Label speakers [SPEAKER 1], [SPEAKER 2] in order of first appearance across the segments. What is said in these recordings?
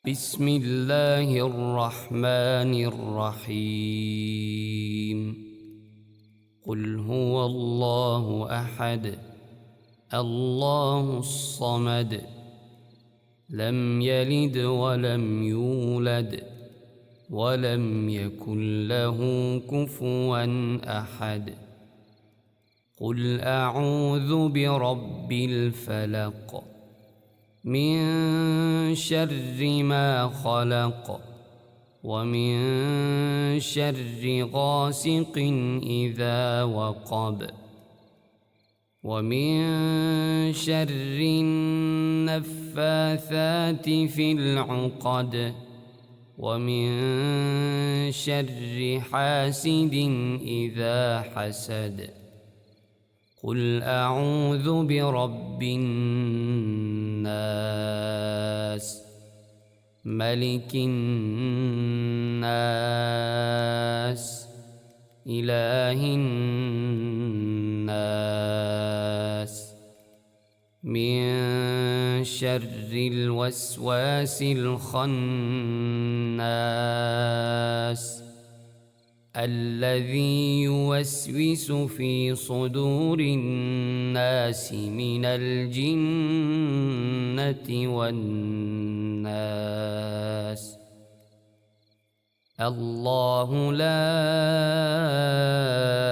[SPEAKER 1] بسم الله الرحمن الرحيم. قل هو الله أحد الله الصمد لم يلد ولم يولد ولم يكن له كفوا أحد. قل أعوذ برب الفلق من شر ما خلق ومن شر غاسق إذا وقب ومن شر النفاثات في العقد ومن شر حاسد إذا حسد. قل أعوذ برب الناس ملك الناس إله الناس من شر الوسواس الخناس الذي يوسوس في صدور الناس من الجنة والناس. الله لا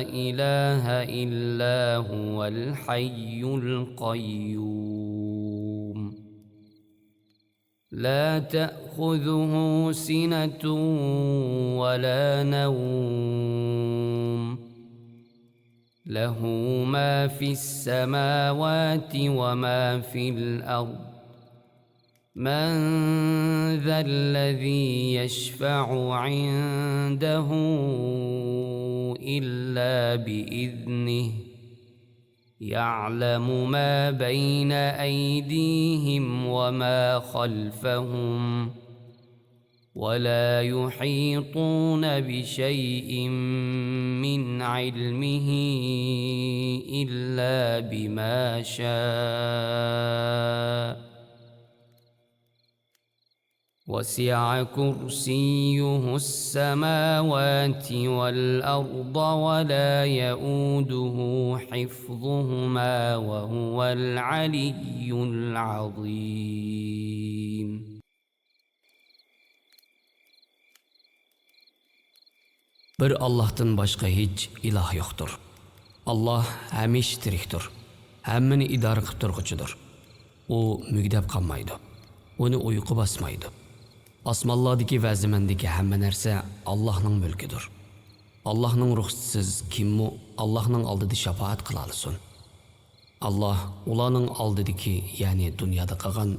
[SPEAKER 1] إله إلا هو الحي القيوم لا تأخذه سنة ولا نوم له ما في السماوات وما في الأرض. من ذا الذي يشفع عنده إلا بإذنه يعلم ما بين أيديهم وما خلفهم ولا يحيطون بشيء من علمه إلا بما شاء. وسع كرسيه السماوات والأرض ولا يؤوده حفظهما وهو العلي العظيم. Bir Allah'tan başka hiç ilah yoktur. Allah hemiş tiriktir. Hemmini idare qilib turg'uchidir. U mugdab qolmaydi. Uni uyqu basmaydi. Osmonlardagi va zimindagi hamma narsa Allohning mulkidir. Allohning ruxsatisiz kimmi Allohning oldida shafaat qila olsin. Allah ularning oldidagi, ya'ni dunyoda qilgan,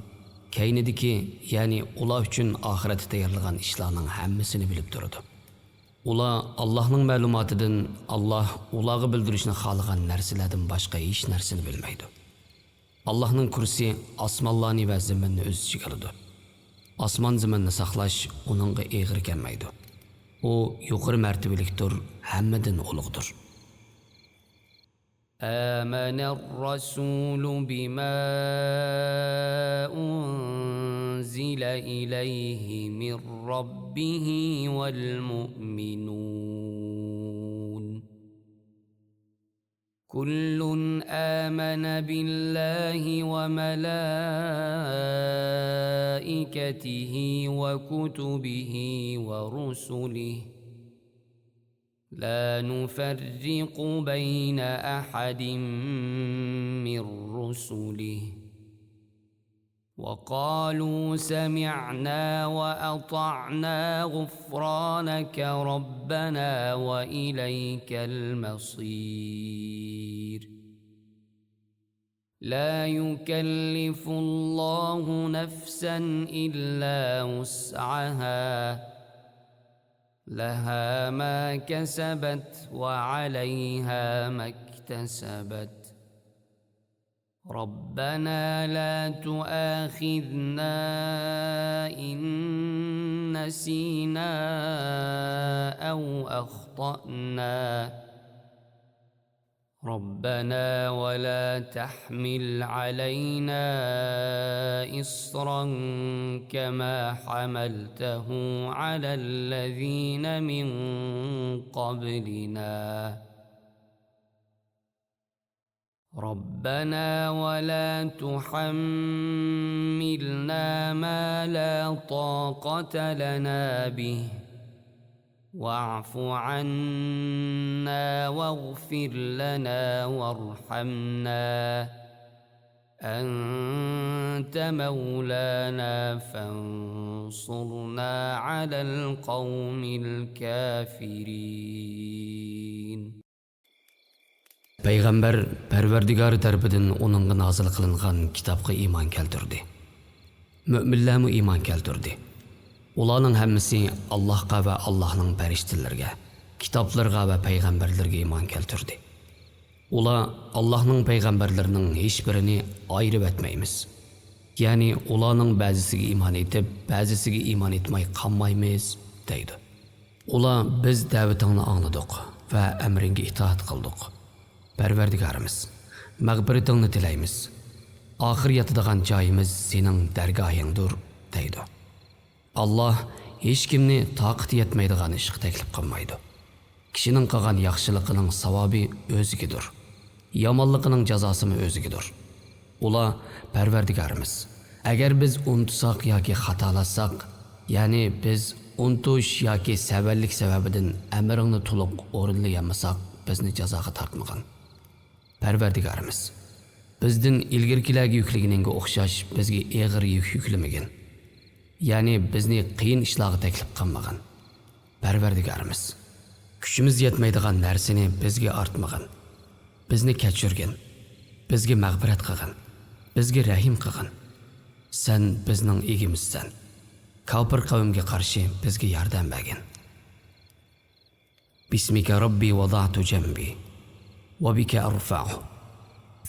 [SPEAKER 1] keynidagi, ya'ni ular uchun oxiratda tayyorlagan ishlarning hammasini bilib turadi. Ular Allohning ma'lumotidan Allah ularga bildirishni xohlagan narsalardan boshqa hech narsani bilmaydi. Allohning kursi osmonlarni va zaminni o'z ichiga oladi. Osmon zaminni saqlash uningga eg'ir kelmaydi. U yuqori martabalikdir, hammadan ulug'dir. آمن الرسول بما أنزل إليه من ربه والمؤمنون كل آمن بالله وملائكته وكتبه ورسله لا نفرق بين أحد من رسله وقالوا سمعنا وأطعنا غفرانك ربنا وإليك المصير. لا يكلف الله نفسا إلا وسعها لها ما كسبت وعليها ما اكتسبت. ربنا لا تؤاخذنا إن نسينا أو أخطأنا ربنا ولا تحمل علينا إصرا كما حملته على الذين من قبلنا ربنا ولا تحملنا ما لا طاقة لنا به واعف عنا واغفر لنا وارحمنا أنت مولانا فانصرنا على القوم الكافرين. Peygamber Perverdigar tarafından onunla nazil kılınan kitapka iman keltirdi. Müminler mi iman keltirdi? Ularning hammasi Allohga va Allohning farishtalariga, kitoblarga va payg'ambarlarga iymon keltirdi. Ular Allohning payg'ambarlarining hech birini ayirib etmaymiz. Ya'ni ularning ba'zisiga iymon etib, ba'zisiga iymon etmay qolmaymiz deydi. Ular biz da'vatingni angladik va amringga itoat qildik. Parvardigorimiz, mag'firatingni tilaymiz. Oxir yetadigan joyimiz sening dargohingdir deydi. Allah hech kimni toqati yetmaydigan ishga taklif qilmaydi. Kishining qilgan yaxshiligining savobi o'zigidir. Yomonligining jazosi o'zigidir. Ular Parvardigorimiz, agar biz unutsak yoki xatolasak, ya'ni biz unutish yoki savallik sababidan amringni to'liq o'rinlayolmasak, bizni jazoga tortmagan. Parvardigorimiz, bizdan ilgirkilarga yuklaganingga o'xshash bizga og'ir yuk yuklamagan. Ya'ni bizni qiyin ishlarga taklif qilmagan. Parvardigorimiz, kuchimiz yetmaydigan narsani bizga ortmagan. Bizni kechirgin, bizga mag'firat qilgin, bizga rahim qilgin. Sen bizning egimizsan. Kofir qavmga qarshi bizga yordam bergin. Bismika robbi wada'tu jambi wa bika arfa'u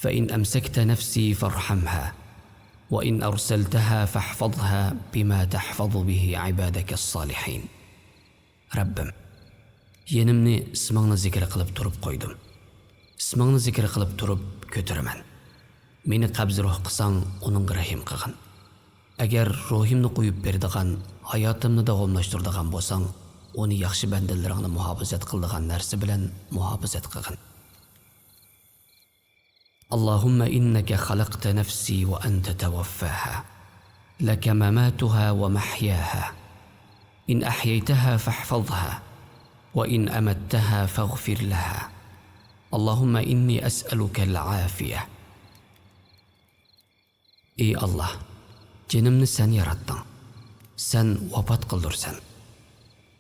[SPEAKER 1] fa in amsakta nafsi farhamha وإن أرسلتها فاحفظها بما تحفظ به عبادك الصالحين. ربم yenimni ismingni zikr qilib turib qo'ydim. Ismingni zikr qilib turib ko'tiraman. Meni qabz ruh qilsang, uning rahim qilgin. Agar ruhimni qo'yib beradigan, hayotimni davomlashtiradigan bo'lsang, uni yaxshi bandalaringni muhofazat qiladigan narsa bilan muhofazat qilgin. اللهم إنك خلقت نفسي وأنت توفاها لك مماتها ومحياها إن أحييتها فاحفظها وإن أمتها فاغفر لها اللهم إني أسألك العافية. Ey Allah, jinimni sen yarattın. Sen vafot qildirsan.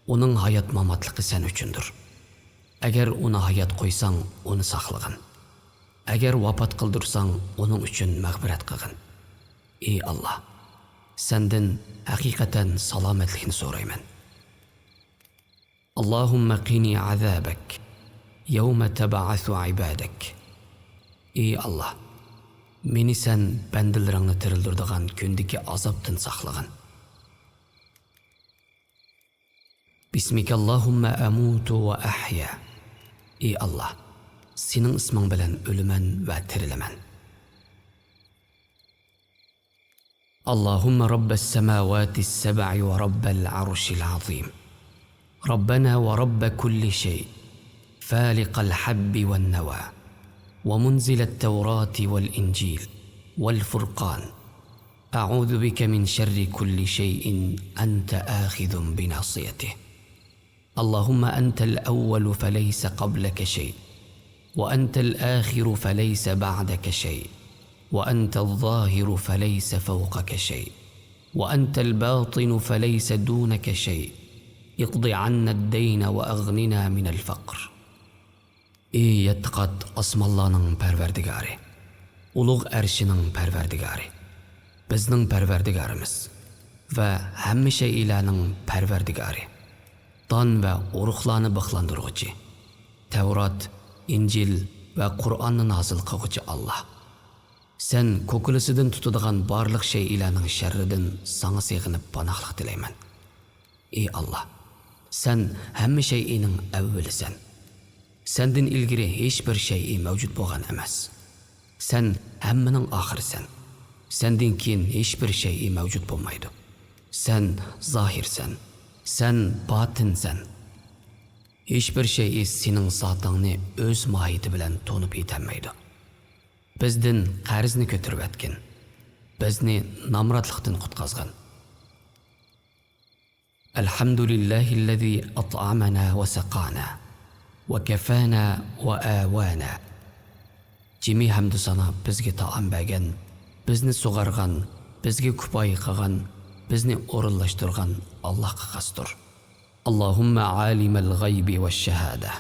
[SPEAKER 1] Uning hayot mamotligi sen uchundir. Agar uni hayot qo'ysang, uni saqlagin. Agar vafot qildirsang, uning uchun mag'firat qilgin. Ey Allah, sendan haqiqatan salomatlikni so'rayman. Allahumma qini azabak yawma tab'athu ibadak. Ey Allah, meni sen bandalaringni tirildiradigan kundagi azobdan saqlagin. Bismika Allahumma amutu wa ahya. Ey Allah, sening isming bilan o'laman va tirilaman. Allahumma rabbas samawati as-sab'i wa rabbal arshil azim. ربنا ورب كل شيء فالق الحب والنوى ومنزل التوراة والإنجيل والفرقان أعوذ بك من شر كل شيء أنت آخذ بناصيته. اللهم أنت الأول فليس قبلك شيء وأنت الآخر فليس بعدك شيء وأنت الظاهر فليس فوقك شيء وأنت الباطن فليس دونك شيء اقضي عنا الدين وأغننا من الفقر. Ey yettiqat osmonlarning parvardigori, ulug' arshining parvardigori, bizning parvardigorimiz va hamma shaylarning parvardigori, don va urug'larni bixlandiruvchi, Tavrat, Injil va Qur'onni nozil qiluvchi Allah. Sen ko'kulisidan tutadigan barliq shaylarning sharridan sana sig'inib panohlik tilayman. Ey Allah, sen hamma shayning avvalisan. Senden ilgiri hiçbir şey mevcut boğan emas. Sen hemmenin ahirsen. Senden keyin hiçbir şey mevcut bulmaydı. Sen zahirsen. Sen batınsen. Hiçbir şey senin zatını öz mahiyeti bilen tonup yetemeydi. Bizden qarzni kötürüp etken. Bizni namratlıqdan qutqazgan. Elhamdülillahi'llezî at'amana ve saqana ve kefana ve avana. Jimi hamdu sana bizge taam bergen, bizni suğargan, bizge kupayı qilgan, bizni o'rinlashtirgan Allohga qasdur. اللهم عالم الغيب والشهادة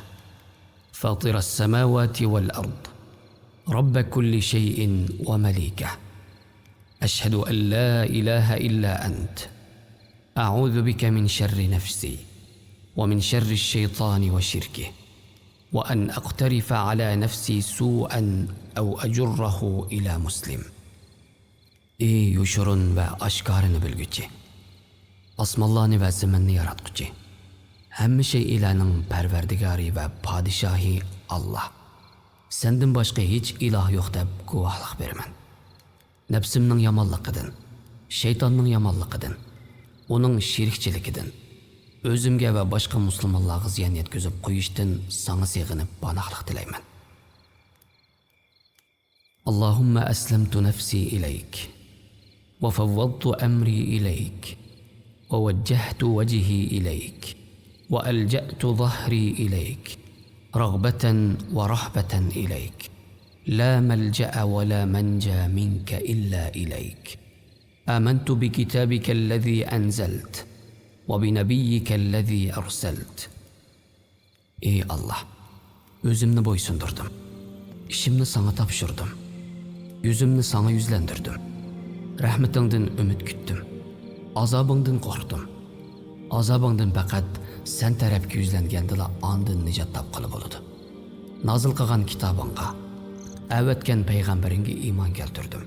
[SPEAKER 1] فاطر السماوات والأرض رب كل شيء ومليكه أشهد أن لا إله إلا أنت أعوذ بك من شر نفسي ومن شر الشيطان وشركه وأن أقترف على نفسي سوءا أو أجره إلى مسلم يشرن وأشكارن بالجي أسم الله وزمن yaratquchi Hamma şey ilanın perverdigari ve padişahi Allah. Senden başka hiç ilah yok deb guvahlık beraman. Nefsimning yomonligidan, shaytonning yomonligidan, uning shirkchiligidan, o'zimga va boshqa musulmonlarga ziyon yetkazib qo'yishdan sana sig'inib panohlik tilayman. Allahumma aslamtu nafsi ilayk wa fawwadtu amri ilayk wa wajjahtu wajhi ilayk. وألجأت ظهري إليك رغبة ورهبة إليك لا ملجأ ولا منجى منك إلا إليك آمنت بكتابك الذي أنزلت وبنبيك الذي أرسلت Ey Allah, özümni boysundurdum. İşimni sana tapşırdım. Yüzümni sana yüzlendirdim. Rahmetingdan ümit küttüm. Azabыңdan qo'rqdim. Azabыңdan faqat sen tarafga yuzlangandila ondan nijot topqili bo'ladi. Nozil qilgan kitobingga, avatgan payg'ambaringga iymon keltirdim.